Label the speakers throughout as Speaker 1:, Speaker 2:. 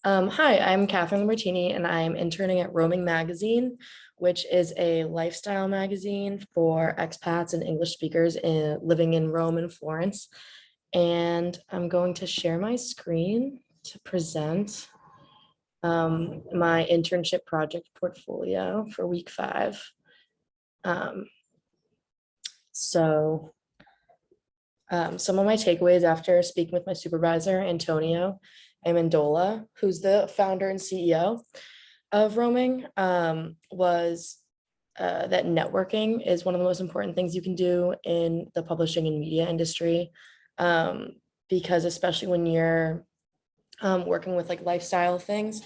Speaker 1: Hi, I'm Catherine Martini, and I'm interning at Roaming Magazine, which is a lifestyle magazine for expats and English speakers living in Rome and Florence. And I'm going to share my screen to present my internship project portfolio for week 5. So some of my takeaways after speaking with my supervisor, Antonio Amendola, who's the founder and CEO of Roaming, was that networking is one of the most important things you can do in the publishing and media industry, because especially when you're working with like lifestyle things,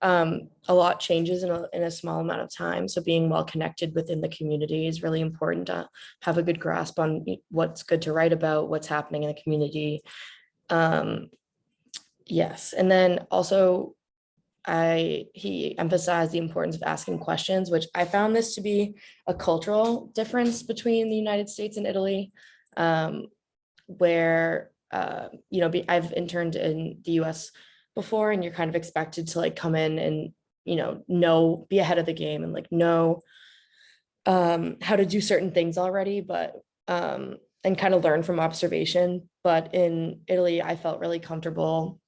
Speaker 1: a lot changes in a small amount of time. So being well connected within the community is really important to have a good grasp on what's good to write about, what's happening in the community. Yes, and then also he emphasized the importance of asking questions, which I found this to be a cultural difference between the United States and Italy, where I've interned in the US before, and you're kind of expected to like come in and be ahead of the game and like know how to do certain things already, but and kind of learn from observation. But in Italy, I felt really comfortable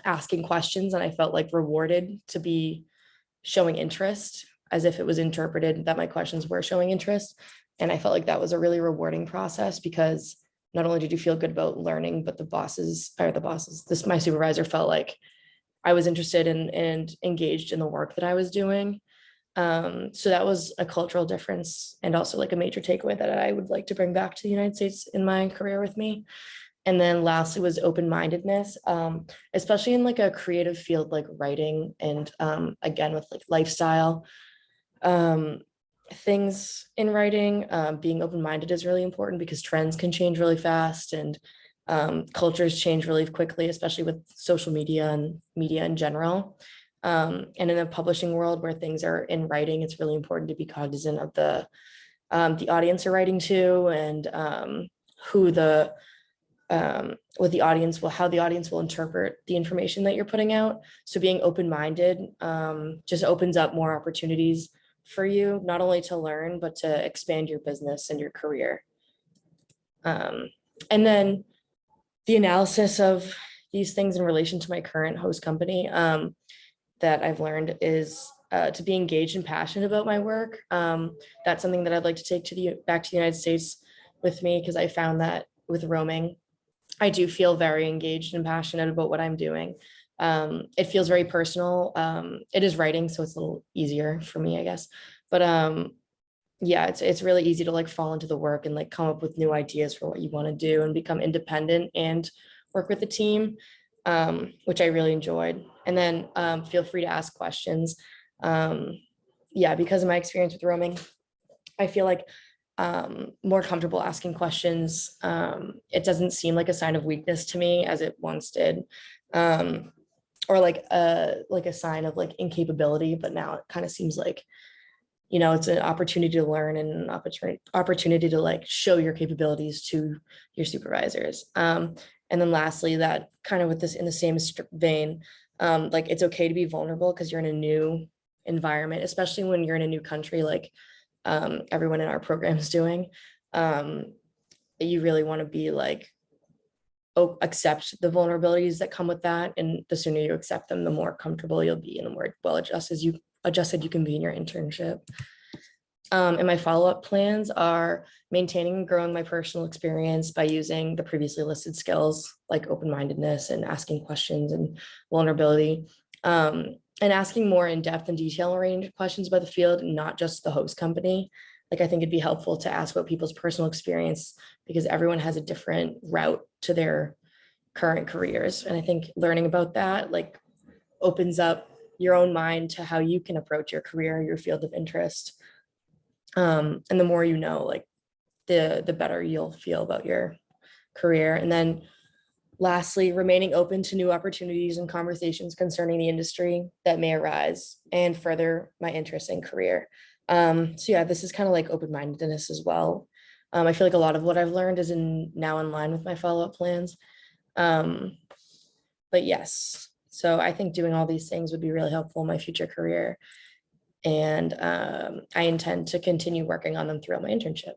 Speaker 1: asking questions, and I felt like rewarded to be showing interest, as if it was interpreted that my questions were showing interest. And I felt like that was a really rewarding process, because not only did you feel good about learning, but my supervisor felt like I was interested in and engaged in the work that I was doing. So that was a cultural difference, and also like a major takeaway that I would like to bring back to the United States in my career with me. And then lastly was open-mindedness, especially in like a creative field like writing, and again with like lifestyle things in writing. Being open-minded is really important, because trends can change really fast, and cultures change really quickly, especially with social media and media in general. And in a publishing world where things are in writing, it's really important to be cognizant of the audience you're writing to, and who the what the audience will, how the audience will interpret the information that you're putting out. So being open-minded just opens up more opportunities for you, not only to learn, but to expand your business and your career. And then the analysis of these things in relation to my current host company that I've learned is to be engaged and passionate about my work. That's something that I'd like to take back to the United States with me, because I found that with Roaming, I do feel very engaged and passionate about what I'm doing. It feels very personal. It is writing, so it's a little easier for me, I guess. But yeah, it's really easy to like fall into the work and like come up with new ideas for what you want to do and become independent and work with a team, which I really enjoyed. And then feel free to ask questions. Yeah, because of my experience with Roaming, I feel like more comfortable asking questions. It doesn't seem like a sign of weakness to me as it once did, or like a sign of like incapability. But now it kind of seems like, it's an opportunity to learn and an opportunity to like show your capabilities to your supervisors. And then lastly, that kind of with this in the same vein, like it's okay to be vulnerable, because you're in a new environment, especially when you're in a new country, like everyone in our program is doing. You really want to be like, accept the vulnerabilities that come with that, and the sooner you accept them, the more comfortable you'll be, and the more well adjusted you can be in your internship. And my follow-up plans are maintaining and growing my personal experience by using the previously listed skills like open-mindedness and asking questions and vulnerability, and asking more in-depth and detail-oriented questions about the field, not just the host company. Like, I think it'd be helpful to ask about people's personal experience, because everyone has a different route to their current careers. And I think learning about that like opens up your own mind to how you can approach your career, your field of interest. And the more you know, like the better you'll feel about your career. And then lastly, remaining open to new opportunities and conversations concerning the industry that may arise and further my interest and career. So yeah, this is kind of like open-mindedness as well. I feel like a lot of what I've learned is now in line with my follow-up plans. But yes, so I think doing all these things would be really helpful in my future career. And I intend to continue working on them throughout my internship.